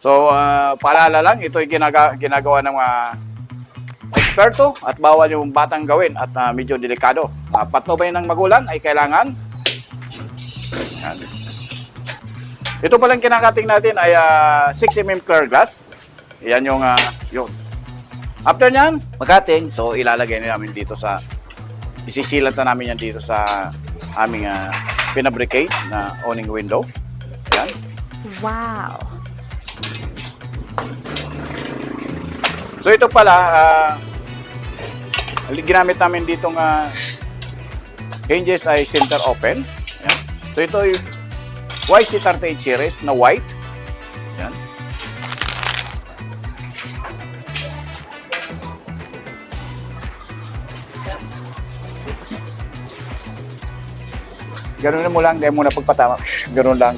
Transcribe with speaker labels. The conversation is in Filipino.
Speaker 1: So, paalala lang, ito ay ginagawa ng mga eksperto at bawal yung batang gawin at medyo delikado. Patnubay ng magulang ay kailangan. Yan. Ito palang kinakating natin ay 6 mm clear glass. Yan yung yun. After nyan, magating. So, ilalagay na namin dito sa, isisilat na namin yan dito sa aming pinabricate na awning window. Yan.
Speaker 2: Wow.
Speaker 1: So, ito pala, ginamit namin ditong hinges ay center open. Yan. So, ito ay YC38 series na white. Yan. Ganun mo lang, dahil muna pagpatama. Ganun lang.